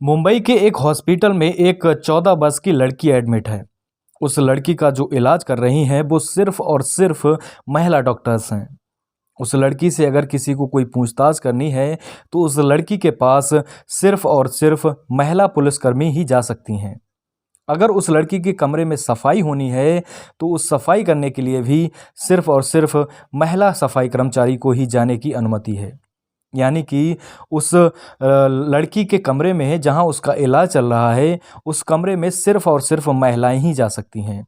मुंबई के एक हॉस्पिटल में एक 14 वर्ष की लड़की एडमिट है। उस लड़की का जो इलाज कर रही हैं वो सिर्फ और सिर्फ महिला डॉक्टर्स हैं। उस लड़की से अगर किसी को कोई पूछताछ करनी है तो उस लड़की के पास सिर्फ और सिर्फ महिला पुलिसकर्मी ही जा सकती हैं। अगर उस लड़की के कमरे में सफाई होनी है तो उस सफाई करने के लिए भी सिर्फ और सिर्फ महिला सफाई कर्मचारी को ही जाने की अनुमति है। यानी कि उस लड़की के कमरे में जहां उसका इलाज चल रहा है उस कमरे में सिर्फ और सिर्फ महिलाएं ही जा सकती हैं।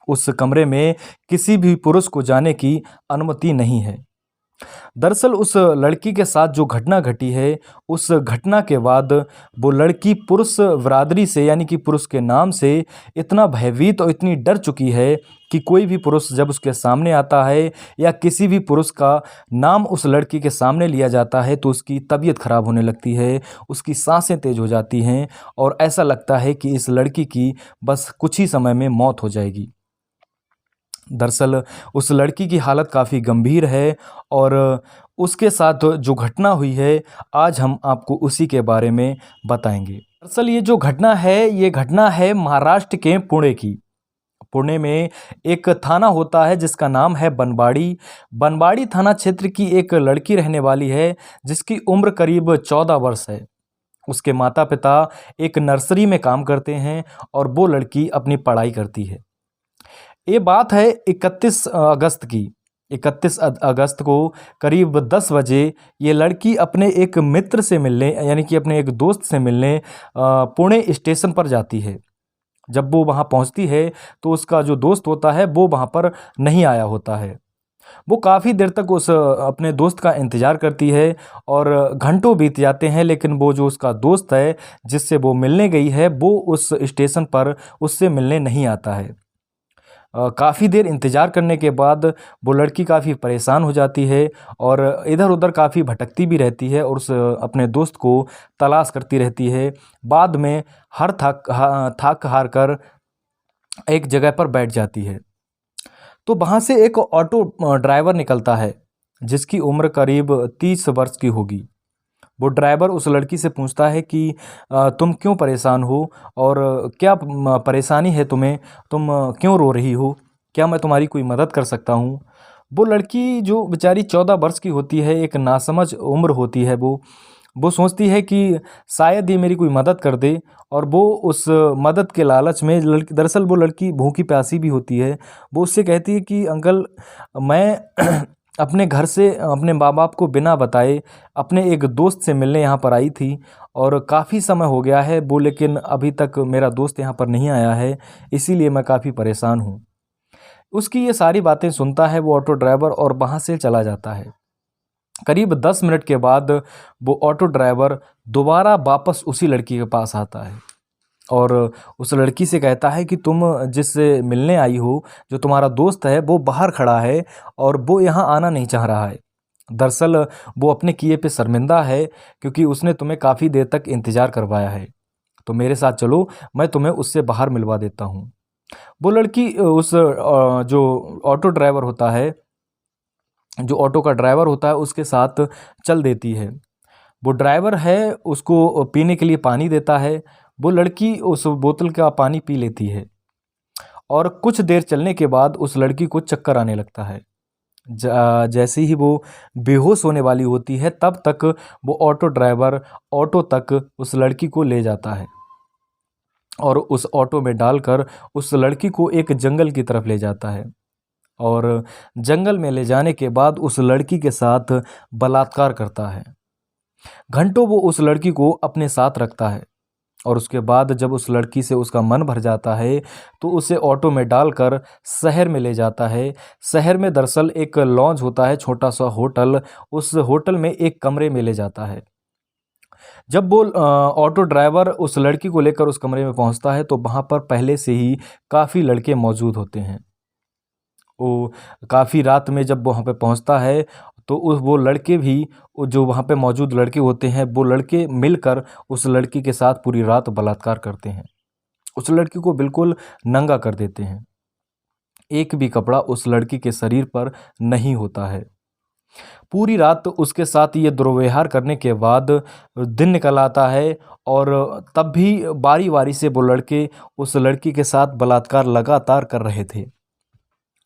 उस कमरे में किसी भी पुरुष को जाने की अनुमति नहीं है। दरअसल उस लड़की के साथ जो घटना घटी है उस घटना के बाद वो लड़की पुरुष बिरादरी से यानी कि पुरुष के नाम से इतना भयभीत और इतनी डर चुकी है कि कोई भी पुरुष जब उसके सामने आता है या किसी भी पुरुष का नाम उस लड़की के सामने लिया जाता है तो उसकी तबीयत खराब होने लगती है, उसकी सांसें तेज हो जाती हैं और ऐसा लगता है कि इस लड़की की बस कुछ ही समय में मौत हो जाएगी। दरअसल उस लड़की की हालत काफ़ी गंभीर है और उसके साथ जो घटना हुई है आज हम आपको उसी के बारे में बताएंगे। दरअसल ये जो घटना है महाराष्ट्र के पुणे की। पुणे में एक थाना होता है जिसका नाम है बनवाड़ी। बनवाड़ी थाना क्षेत्र की एक लड़की रहने वाली है जिसकी उम्र करीब 14 वर्ष है। उसके माता पिता एक नर्सरी में काम करते हैं और वो लड़की अपनी पढ़ाई करती है। ये बात है 31 अगस्त की। 31 अगस्त को करीब 10 बजे ये लड़की अपने एक मित्र से मिलने यानी कि अपने एक दोस्त से मिलने पुणे स्टेशन पर जाती है। जब वो वहाँ पहुँचती है तो उसका जो दोस्त होता है वो वहाँ पर नहीं आया होता है। वो काफ़ी देर तक उस अपने दोस्त का इंतज़ार करती है और घंटों बीत जाते हैं, लेकिन वो जो उसका दोस्त है जिससे वो मिलने गई है वो उस स्टेशन पर उससे मिलने नहीं आता है। काफ़ी देर इंतज़ार करने के बाद वो लड़की काफ़ी परेशान हो जाती है और इधर उधर काफ़ी भटकती भी रहती है और उस अपने दोस्त को तलाश करती रहती है। बाद में थक हार कर एक जगह पर बैठ जाती है। तो वहाँ से एक ऑटो ड्राइवर निकलता है जिसकी उम्र करीब 30 वर्ष की होगी। वो ड्राइवर उस लड़की से पूछता है कि तुम क्यों परेशान हो और क्या परेशानी है तुम्हें, तुम क्यों रो रही हो, क्या मैं तुम्हारी कोई मदद कर सकता हूँ। वो लड़की जो बेचारी 14 वर्ष की होती है, एक नासमझ उम्र होती है, वो सोचती है कि शायद ये मेरी कोई मदद कर दे और वो उस मदद के लालच में दरअसल वो लड़की भूखी प्यासी भी होती है। वो उससे कहती है कि अंकल मैं अपने घर से अपने माँ बाप को बिना बताए अपने एक दोस्त से मिलने यहाँ पर आई थी और काफ़ी समय हो गया है वो, लेकिन अभी तक मेरा दोस्त यहाँ पर नहीं आया है, इसीलिए मैं काफ़ी परेशान हूँ। उसकी ये सारी बातें सुनता है वो ऑटो ड्राइवर और वहाँ से चला जाता है। करीब 10 मिनट के बाद वो ऑटो ड्राइवर दोबारा वापस उसी लड़की के पास आता है और उस लड़की से कहता है कि तुम जिससे मिलने आई हो, जो तुम्हारा दोस्त है, वो बाहर खड़ा है और वो यहाँ आना नहीं चाह रहा है। दरअसल वो अपने किए पे शर्मिंदा है क्योंकि उसने तुम्हें काफ़ी देर तक इंतज़ार करवाया है। तो मेरे साथ चलो, मैं तुम्हें उससे बाहर मिलवा देता हूँ। वो लड़की उस जो ऑटो ड्राइवर होता है, जो ऑटो का ड्राइवर होता है, उसके साथ चल देती है। वो ड्राइवर है उसको पीने के लिए पानी देता है। वो लड़की उस बोतल का पानी पी लेती है और कुछ देर चलने के बाद उस लड़की को चक्कर आने लगता है। जैसे ही वो बेहोश होने वाली होती है तब तक वो ऑटो ड्राइवर ऑटो तक उस लड़की को ले जाता है और उस ऑटो में डालकर उस लड़की को एक जंगल की तरफ ले जाता है और जंगल में ले जाने के बाद उस लड़की के साथ बलात्कार करता है। घंटों वो उस लड़की को अपने साथ रखता है और उसके बाद जब उस लड़की से उसका मन भर जाता है तो उसे ऑटो में डालकर शहर में ले जाता है। शहर में दरअसल एक लॉन्ज होता है, छोटा सा होटल, उस होटल में एक कमरे में ले जाता है। जब वो ऑटो ड्राइवर उस लड़की को लेकर उस कमरे में पहुंचता है तो वहाँ पर पहले से ही काफ़ी लड़के मौजूद होते हैं। वो काफ़ी रात में जब वहाँ पे पहुँचता है तो वो लड़के भी, वो जो वहाँ पे मौजूद लड़के होते हैं, वो लड़के मिलकर उस लड़की के साथ पूरी रात बलात्कार करते हैं। उस लड़की को बिल्कुल नंगा कर देते हैं। एक भी कपड़ा उस लड़की के शरीर पर नहीं होता है। पूरी रात उसके साथ ये दुर्व्यवहार करने के बाद दिन निकल आता है और तब भी बारी बारी से वो लड़के उस लड़की के साथ बलात्कार लगातार कर रहे थे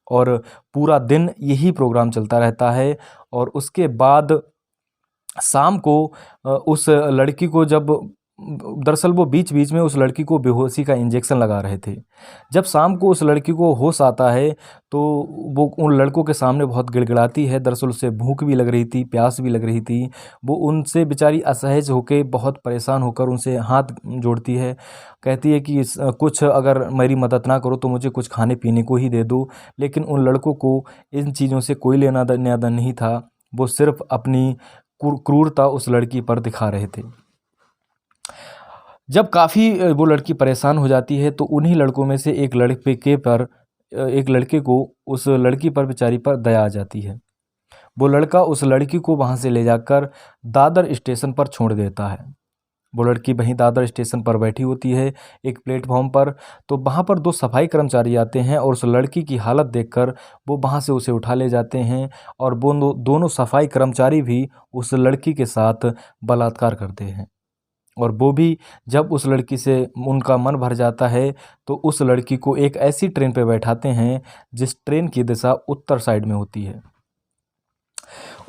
और पूरा दिन यही प्रोग्राम चलता रहता है। और उसके बाद शाम को उस लड़की को जब दरअसल वो बीच बीच में उस लड़की को बेहोशी का इंजेक्शन लगा रहे थे। जब शाम को उस लड़की को होश आता है तो वो उन लड़कों के सामने बहुत गिड़गिड़ाती है। दरअसल उसे भूख भी लग रही थी, प्यास भी लग रही थी। वो उनसे बेचारी असहज होके बहुत परेशान होकर उनसे हाथ जोड़ती है, कहती है कि कुछ अगर मेरी मदद ना करो तो मुझे कुछ खाने पीने को ही दे दो। लेकिन उन लड़कों को इन चीज़ों से कोई लेना देना नहीं था। वो सिर्फ अपनी क्रूरता उस लड़की पर दिखा रहे थे। जब काफ़ी वो लड़की परेशान हो जाती है तो उन्हीं लड़कों में से एक लड़के को उस लड़की पर बेचारी पर दया आ जाती है। वो लड़का उस लड़की को वहाँ से ले जाकर दादर स्टेशन पर छोड़ देता है। वो लड़की वहीं दादर स्टेशन पर बैठी होती है एक प्लेटफॉर्म पर। तो वहाँ पर दो सफाई कर्मचारी आते हैं और उस लड़की की हालत देखकर वो वहाँ से उसे उठा ले जाते हैं और वो दोनों सफाई कर्मचारी भी उस लड़की के साथ बलात्कार करते हैं। और वो भी जब उस लड़की से उनका मन भर जाता है तो उस लड़की को एक ऐसी ट्रेन पे बैठाते हैं जिस ट्रेन की दिशा उत्तर साइड में होती है।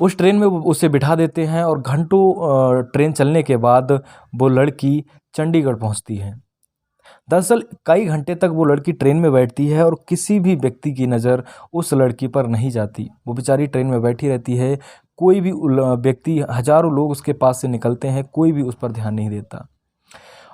उस ट्रेन में वो उसे बिठा देते हैं और घंटों ट्रेन चलने के बाद वो लड़की चंडीगढ़ पहुंचती है। दरअसल कई घंटे तक वो लड़की ट्रेन में बैठती है और किसी भी व्यक्ति की नज़र उस लड़की पर नहीं जाती। वो बेचारी ट्रेन में बैठी रहती है। कोई भी व्यक्ति, हज़ारों लोग उसके पास से निकलते हैं, कोई भी उस पर ध्यान नहीं देता।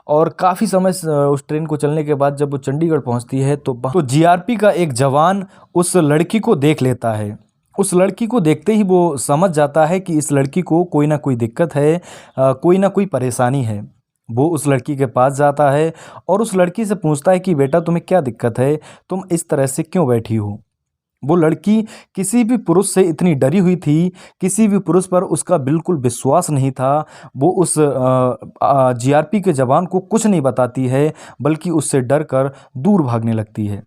और काफ़ी समय उस ट्रेन को चलने के बाद जब वो चंडीगढ़ पहुंचती है तो जीआरपी का एक जवान उस लड़की को देख लेता है। उस लड़की को देखते ही वो समझ जाता है कि इस लड़की को कोई ना कोई दिक्कत है, कोई ना कोई परेशानी है। वो उस लड़की के पास जाता है और उस लड़की से पूछता है कि बेटा तुम्हें क्या दिक्कत है, तुम इस तरह से क्यों बैठी हो। वो लड़की किसी भी पुरुष से इतनी डरी हुई थी, किसी भी पुरुष पर उसका बिल्कुल विश्वास नहीं था। वो उस जीआरपी के जवान को कुछ नहीं बताती है बल्कि उससे डर कर दूर भागने लगती है।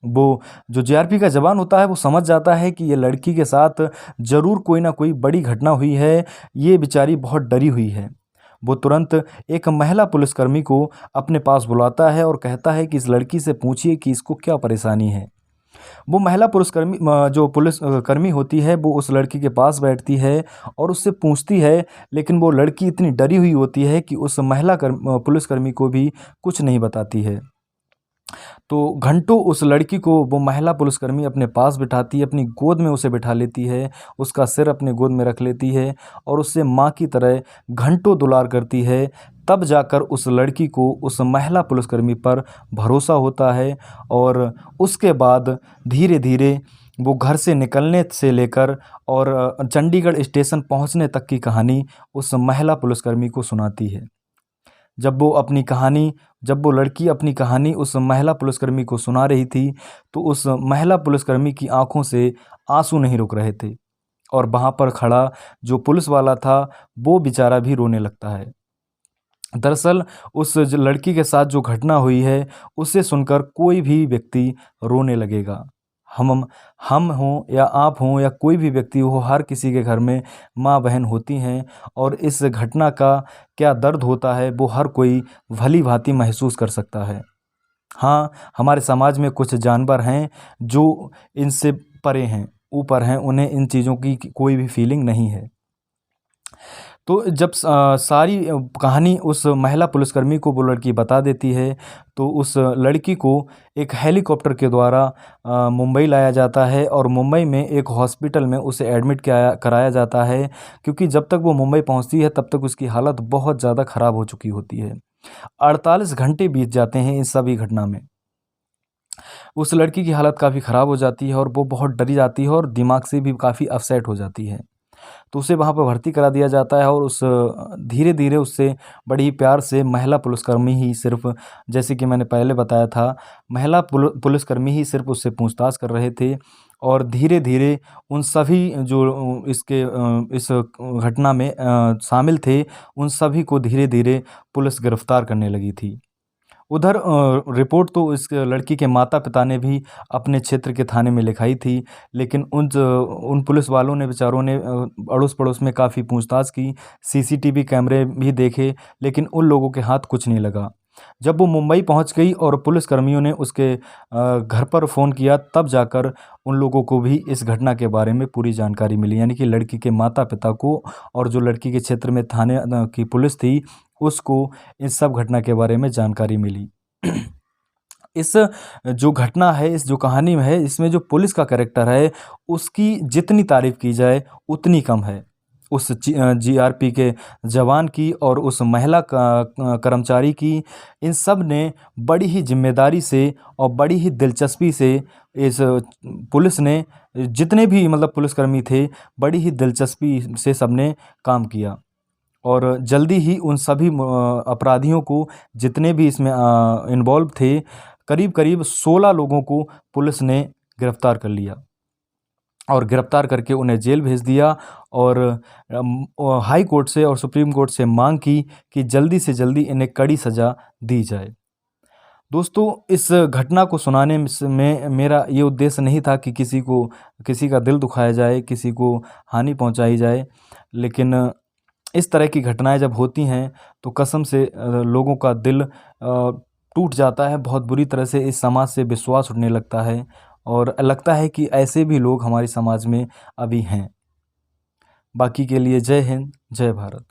वो जो जीआरपी का जवान होता है वो समझ जाता है कि ये लड़की के साथ ज़रूर कोई ना कोई बड़ी घटना हुई है, ये बेचारी बहुत डरी हुई है। वो तुरंत एक महिला पुलिसकर्मी को अपने पास बुलाता है और कहता है कि इस लड़की से पूछिए कि इसको क्या परेशानी है। वो महिला पुलिसकर्मी जो पुलिसकर्मी होती है वो उस लड़की के पास बैठती है और उससे पूछती है, लेकिन वो लड़की इतनी डरी हुई होती है कि उस महिला पुलिसकर्मी को भी कुछ नहीं बताती है। तो घंटों उस लड़की को वो महिला पुलिसकर्मी अपने पास बिठाती है, अपनी गोद में उसे बिठा लेती है, उसका सिर अपनी गोद में रख लेती है और उससे माँ की तरह घंटों दुलार करती है। तब जाकर उस लड़की को उस महिला पुलिसकर्मी पर भरोसा होता है और उसके बाद धीरे धीरे वो घर से निकलने से लेकर और चंडीगढ़ स्टेशन पहुंचने तक की कहानी उस महिला पुलिसकर्मी को सुनाती है। जब वो लड़की अपनी कहानी उस महिला पुलिसकर्मी को सुना रही थी तो उस महिला पुलिसकर्मी की आंखों से आंसू नहीं रुक रहे थे और वहाँ पर खड़ा जो पुलिस वाला था वो बेचारा भी रोने लगता है। दरअसल उस लड़की के साथ जो घटना हुई है उसे सुनकर कोई भी व्यक्ति रोने लगेगा। हम हों या आप हों या कोई भी व्यक्ति हो, हर किसी के घर में माँ बहन होती हैं और इस घटना का क्या दर्द होता है वो हर कोई भली भांति महसूस कर सकता है। हाँ, हमारे समाज में कुछ जानवर हैं जो इनसे परे हैं, ऊपर हैं, उन्हें इन चीज़ों की कोई भी फीलिंग नहीं है। तो जब सारी कहानी उस महिला पुलिसकर्मी को वो लड़की बता देती है तो उस लड़की को एक हेलीकॉप्टर के द्वारा मुंबई लाया जाता है और मुंबई में एक हॉस्पिटल में उसे एडमिट कराया जाता है, क्योंकि जब तक वो मुंबई पहुंचती है तब तक उसकी हालत बहुत ज़्यादा ख़राब हो चुकी होती है। 48 घंटे बीत जाते हैं इस सभी घटना में। उस लड़की की हालत काफ़ी ख़राब हो जाती है और वो बहुत डरी जाती है और दिमाग से भी काफ़ी अपसेट हो जाती है। तो उसे वहाँ पर भर्ती करा दिया जाता है और धीरे धीरे उससे बड़ी प्यार से महिला पुलिसकर्मी ही सिर्फ, जैसे कि मैंने पहले बताया था, महिला पुलिसकर्मी ही सिर्फ उससे पूछताछ कर रहे थे और धीरे धीरे उन सभी जो इस घटना में शामिल थे उन सभी को धीरे धीरे पुलिस गिरफ्तार करने लगी थी। उधर रिपोर्ट तो इस लड़की के माता पिता ने भी अपने क्षेत्र के थाने में लिखाई थी, लेकिन उन पुलिस वालों ने बेचारों ने अड़ोस पड़ोस में काफ़ी पूछताछ की, सीसीटीवी कैमरे भी देखे, लेकिन उन लोगों के हाथ कुछ नहीं लगा। जब वो मुंबई पहुंच गई और पुलिसकर्मियों ने उसके घर पर फ़ोन किया, तब जाकर उन लोगों को भी इस घटना के बारे में पूरी जानकारी मिली। यानी कि लड़की के माता पिता को और जो लड़की के क्षेत्र में थाने की पुलिस थी, उसको इस सब घटना के बारे में जानकारी मिली। इस जो घटना है, इस जो कहानी में है, इसमें जो पुलिस का कैरेक्टर है, उसकी जितनी तारीफ़ की जाए उतनी कम है। उस जीआरपी के जवान की और उस महिला कर्मचारी की, इन सब ने बड़ी ही ज़िम्मेदारी से और बड़ी ही दिलचस्पी से इस पुलिस ने, जितने भी मतलब पुलिसकर्मी थे, बड़ी ही दिलचस्पी से सबने काम किया और जल्दी ही उन सभी अपराधियों को, जितने भी इसमें इन्वॉल्व थे, करीब-करीब 16 लोगों को पुलिस ने गिरफ्तार कर लिया और गिरफ्तार करके उन्हें जेल भेज दिया और हाई कोर्ट से और सुप्रीम कोर्ट से मांग की कि जल्दी से जल्दी इन्हें कड़ी सज़ा दी जाए। दोस्तों, इस घटना को सुनाने में मेरा ये उद्देश्य नहीं था कि किसी का दिल दुखाया जाए, किसी को हानि पहुंचाई जाए, लेकिन इस तरह की घटनाएं जब होती हैं तो कसम से लोगों का दिल टूट जाता है, बहुत बुरी तरह से इस समाज से विश्वास उठने लगता है और लगता है कि ऐसे भी लोग हमारे समाज में अभी हैं। बाकी के लिए जय हिंद, जय भारत।